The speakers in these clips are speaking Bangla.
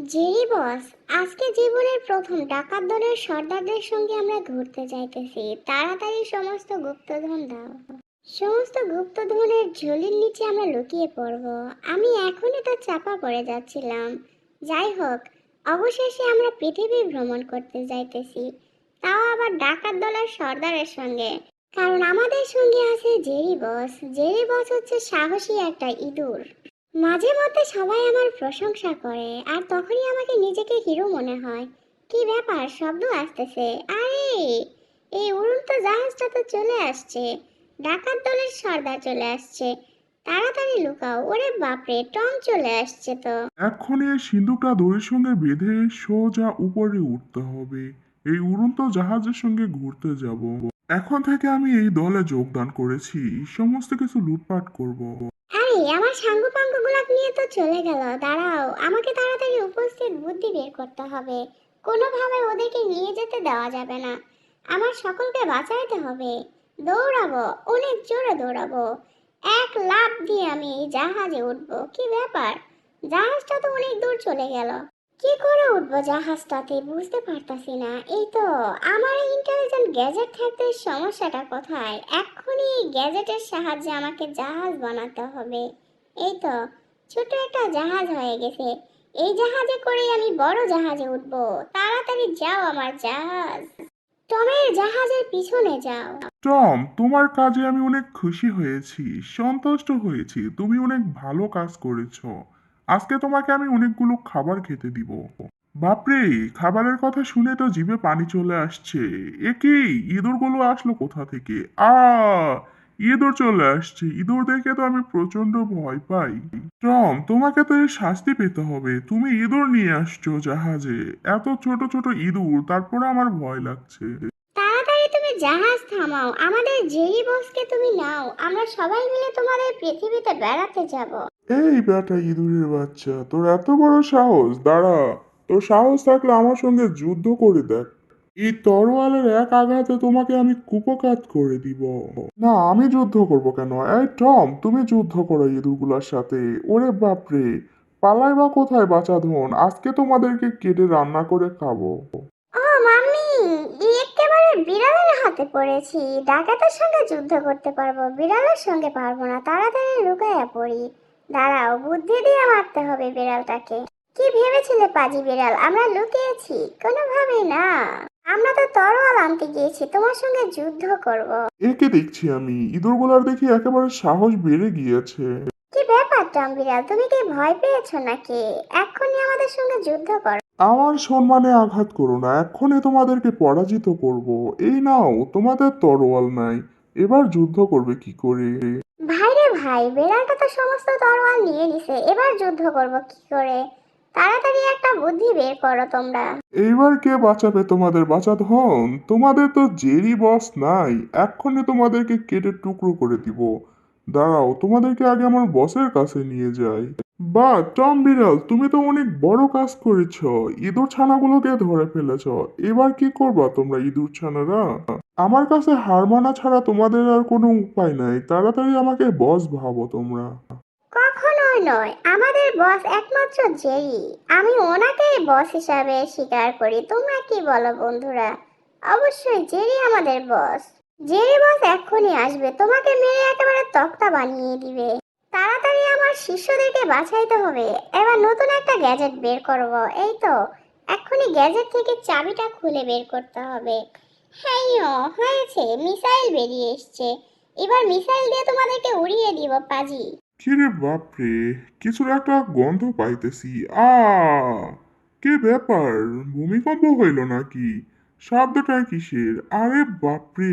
জেরি বস, আজকে জীবনের প্রথম ডাকাত দলের সর্দারদের সঙ্গে আমরা ঘুরতে যাইতেছি। তাড়াতাড়ি সমস্ত গুপ্তধন দাও। সমস্ত গুপ্তধনের ঝুলির নিচে আমরা লুকিয়ে পড়ব। আমি এখনই তো চাপা পড়ে যাচ্ছিলাম। যাই হোক, অবশেষে আমরা পৃথিবী ভ্রমণ করতে যাইতেছি, তাও আবার ডাকাত দলের সর্দারের সঙ্গে। কারণ আমাদের সঙ্গে আছে জেরি বস। জেরি বস হচ্ছে সাহসী একটা ইঁদুর। মাঝে মধ্যে সবাই আমার প্রশংসা করে, আর তখনই আমাকে নিজেকে হিরো মনে হয়। কি ব্যাপার, শব্দ আসতেছে? আরে, এই উড়ন্ত জাহাজটা তো চলে আসছে। ডাকাত দলের সর্দার চলে আসছে। তাড়াতাড়ি লুকাও। ওরে বাপরে, টম চলে আসছে তো। এক্ষুনি এই সিন্দুকটা দড়ির সঙ্গে বেঁধে সোজা উপরে উঠতে হবে। এই উড়ন্ত জাহাজের সঙ্গে ঘুরতে যাব। এখন থেকে আমি এই দলে যোগদান করেছি। সমস্ত কিছু লুটপাট করব। আরে, আমার সাঙ্গু পাঙ্গু গুলাব নিয়ে তো চলে গেল। দাঁড়াও, আমাকে তাড়াতাড়ি উপস্থিত বুদ্ধি বের করতে হবে। কোনোভাবে ওদেরকে নিয়ে যেতে দেওয়া যাবে না। আমার সকলকে বাঁচাইতে হবে। দৌড়াবো, অনেক জোরে দৌড়াবো। এক লাফ দিয়ে আমি এই জাহাজে উঠবো। কি ব্যাপার, জাহাজটা তো অনেক দূর চলে গেল। কি করে উঠবো জাহাজটাতে বুঝতে পারতাছি না। এই তো, আমার ইন্টেলিজেন্ট গ্যাজেট থাকতে সমস্যাটা কোথায়? এক্ষুনি এই গ্যাজেটের সাহায্যে আমাকে জাহাজ বানাতে হবে। এই তো, ছোট একটা জাহাজ হয়ে গেছে। এই জাহাজে করে আমি বড় জাহাজে উঠবো। তাড়াতাড়ি যাও আমার জাহাজ। টমের জাহাজের পিছনে যাও। টম, তোমার কাজে আমি অনেক খুশি হয়েছি, সন্তুষ্ট হয়েছি। তুমি অনেক ভালো কাজ করেছো। আজকে তোমাকে আমি অনেকগুলো খাবার খেতে দিব। বাপরে, খাবারের কথা শুনে তো জিভে পানি চলে আসছে। এ কি, ইঁদুরগুলো আসলো কোথা থেকে? আ ইঁদুর চলে আসছে। ইঁদুর দেখে তো আমি প্রচন্ড ভয় পাই। টম, তোমাকে তো এর শাস্তি পেতে হবে। তুমি ইঁদুর নিয়ে আসছো জাহাজে, এত ছোট ছোট ইঁদুর, তারপরে আমার ভয় লাগছে। তাড়াতাড়ি তুমি জাহাজ থামাও, আমাদের জেরি বসকে তুমি নাও। আমরা সবাই মিলে তোমাদের পৃথিবীতে বেড়াতে যাব। এই বেটা ইঁদুরের বাচ্চা, তোর এত বড় সাহস! দাঁড়া, তোর সাহস থাকলে আমার সঙ্গে যুদ্ধ করে দেখ। এই তরোয়ালের এক আঘাতে তোমাকে আমি কুপোকাত করে দিব। না, আমি যুদ্ধ করব কেন? এই টম, তুমি যুদ্ধ করো ইঁদুরগুলোর সাথে। ওরে বাপরে, পালাই বা কোথায় বাচাধন? আজকে তোমাদেরকে কেটে রান্না করে খাবো। ও মাম্মি, একেবারে বিড়ালের হাতে পড়েছি। ডাকাতের সঙ্গে যুদ্ধ করতে পারবো, বিড়ালের সঙ্গে পারবো না। তাড়াতাড়ি লুকায়া পড়ি। দাঁড়াও, বুদ্ধি দিয়ে মারতে হবে বিড়ালটাকে। কি ভেবেছিলে পাজি বিড়াল, আমরা লুকিয়েছি? কোনোভাবেই না। আমরা তো তরোয়াল আনতে গিয়েছি, তোমার সঙ্গে যুদ্ধ করব। একে দেখছি আমি, ইঁদুরগুলার দেখি একেবারে সাহস বেড়ে গিয়েছে। কি ব্যাপার টম বিড়াল, তুমি কি ভয় পেয়েছো নাকি? এক্ষুনি আমাদের সঙ্গে যুদ্ধ করো। আমার সম্মানে আঘাত করো না, এক্ষুনি তোমাদেরকে পরাজিত করব। এই নাও, তোমাদের তরোয়াল নাই। এবার যুদ্ধ করবে কি করে? ভাই রে ভাই, বিড়ালটা তো সমস্ত তরোয়াল নিয়ে নিছে, এবার যুদ্ধ করব কি করে? তাড়াতাড়ি একটা বুদ্ধি বের করো তোমরা। এইবার কে বাঁচাবে তোমাদের বাঁচাধন? তোমাদের তো জেরি বস নাই। এক্ষুনি তোমাদেরকে কেটে টুকরো করে দিব। দাঁড়াও, তোমাদেরকে আগে আমার বসের কাছে নিয়ে যাই। বাহ টম বিড়াল, তুমি তো অনেক বড় কাজ করেছ। ইঁদুর ছানাগুলোকে ধরে ফেলেছ। এবার কি করবা তোমরা ইঁদুর ছানারা? আমার কাছে হার মানা ছাড়া তোমাদের আর কোনো উপায় নাই। তাড়াতাড়ি আমাকে বস ভাবো তোমরা। কখনোই নয়, আমাদের বস একমাত্র জেরি। আমি ওনাকেই বস হিসাবে স্বীকার করি। তোমরা কি বলো বন্ধুরা? অবশ্যই জেরি আমাদের বস। জেরি বস এক্ষুনি আসবে, তোমাকে মেরে একেবারে তক্তা বানিয়ে দিবে। তাড়াতাড়ি আমার শিষ্যদেরকে বাঁচাইতে হবে। এবার নতুন একটা গ্যাজেট বের করব। এই তো, এক্ষুনি গ্যাজেট থেকে চাবিটা খুলে বের করতে হবে। হ্যাঁ, হয়েছে, মিসাইল বেরিয়ে এসছে। এবার মিসাইল দিয়ে তোমাদেরকে উড়িয়ে দিব পাজি। কিরে বাপরে, কিছুর একটা গন্ধ পাইতেছি। আ কি ব্যাপার, ভূমিকম্প হইল নাকি? শব্দটা কিসের? আরে বাপরে,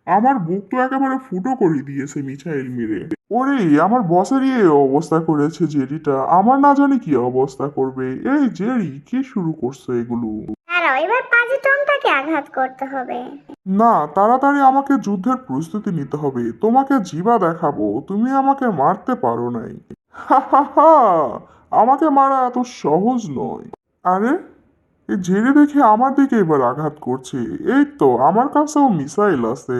আমার বুক তো একেবারে ফুটো করে দিয়েছে মিসাইল মেরে। ওরে, আমার বসেরই এই অবস্থা করেছে জেরিটা, আমার না জানি কি অবস্থা করবে। এই জেরি, কি শুরু করছো এগুলো? দাঁড়াও, এবার পাজি টমটাকে আঘাত করতে হবে। না, তাড়াতাড়ি আমাকে যুদ্ধের প্রস্তুতি নিতে হবে। তোমাকে জিবা দেখাবো, তুমি আমাকে মারতে পারো নাই। হা হা হা, আমাকে মারা এত সহজ নয়। আরে, এই ঝেড়ে দেখে আমার দিকে এবার আঘাত করছে। এই তো, আমার কাছেও মিসাইল আছে।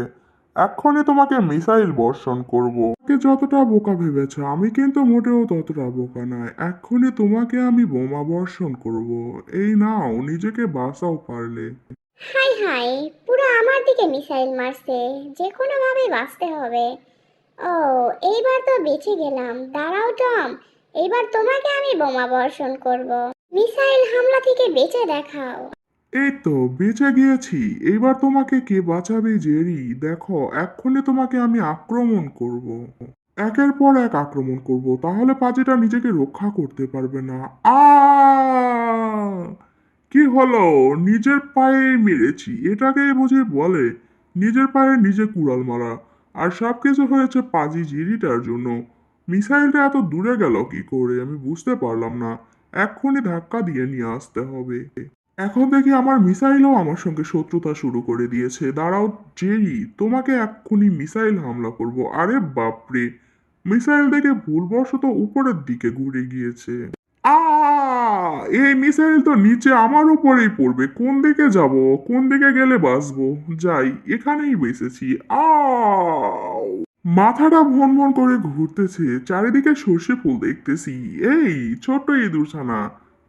এক্ষুনি তোমাকে মিসাইল বর্ষণ করব। তোমাকে যতটা বোকা ভেবেছ আমি কিন্তু মোটেও ততটা বোকা নয়। এক্ষুনি তোমাকে আমি বোমা বর্ষণ করব। এই নাও, নিজেকে বাঁচাও পারলে। হাই হাই, পুরো আমার দিকে মিসাইল মারছে, যে কোনো ভাবে বাঁচতে হবে। ও, এইবার তো বেঁচে গেলাম। দাঁড়াও টম, এইবার তোমাকে আমি বোমা বর্ষণ করব। মিসাইল হামলা থেকে বেঁচে দেখাও। এই তো বেঁচে গিয়েছি। এইবার তোমাকে কে বাঁচাবে জেরি? দেখো, এক্ষুনি তোমাকে আমি আক্রমণ করব। একের পর এক আক্রমণ করব, তাহলে পাজিটা নিজেকে রক্ষা করতে পারবে না। আ কি হলো? নিজের পায়ে মেরেছি, এটাকে বুঝি বলে নিজের পায়ে নিজে কুড়াল মারা? আর সবকিছু হয়েছে পাজি জিরিটার জন্য। মিসাইলটা এত দূরে গেল কি করে আমি বুঝতে পারলাম না। এক্ষুনি ধাক্কা দিয়ে নিয়ে আসতে হবে। এখন দেখি আমার মিসাইলও আমার সঙ্গে শত্রুতা শুরু করে দিয়েছে। দাঁড়াও জেরি, তোমাকে এক্ষুনি মিসাইল হামলা করব। আরে বাপরে, মিসাইল দেখে ভুলবশত উপরের দিকে ঘুরে গিয়েছে। আ এই মিসাইল তো নিচে আমার উপরেই পড়বে। কোন দিকে যাব? কোন দিকে গেলে বাঁচবো? যাই, এখানেই বেঁচেছি। মাথাটা ভন ভন করে ঘুরতেছে, চারিদিকে সর্ষে ফুল দেখতেছি। এই ছোট্ট ইঁদুর ছানা,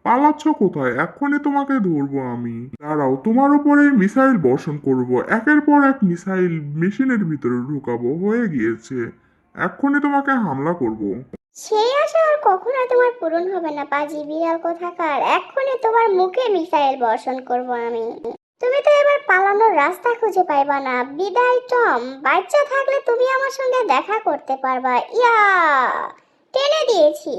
পালাচ্ছ কোথায়? এক্ষুনি তোমাকে ধরবো আমি। দাঁড়াও, তোমার উপরে মিসাইল বর্ষণ করব। একের পর এক মিসাইল মেশিনের ভিতরে ঢুকাবো। হয়ে গিয়েছে, এক্ষুনি তোমাকে হামলা করব। সেই আশা আর কখনো তোমার পূরণ হবে না পাজি বিড়াল কোথাকার। এক্ষুনি তোমার মুখে মিসাইল বর্ষণ করব আমি। তুমি তো এবার পালানোর রাস্তা খুঁজে পাইবা না। বিদায় টম, বাচ্চা থাকলে তুমি আমার সঙ্গে দেখা করতে পারবা। ইয়া, টেনে দিয়েছি।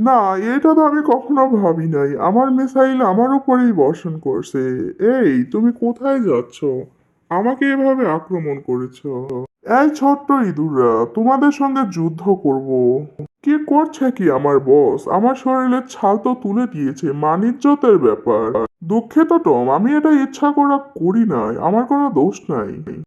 না, এটা তো আমি কখনো ভাবি নাই। আমার মিসাইল আমার উপরেই বর্ষণ করছে। এই তুমি কোথায় যাচ্ছ? আমাকে এভাবে আক্রমণ করেছো? এই ছোট্ট ইঁদুররা, তোমাদের সঙ্গে যুদ্ধ করব। কি করছে কি আমার বস? আমার শরীরের ছাল তো তুলে দিয়েছে, মানিজ্যতের ব্যাপার। দুঃখিত টম, আমি এটা ইচ্ছা করা করি নাই, আমার কোনো দোষ নাই।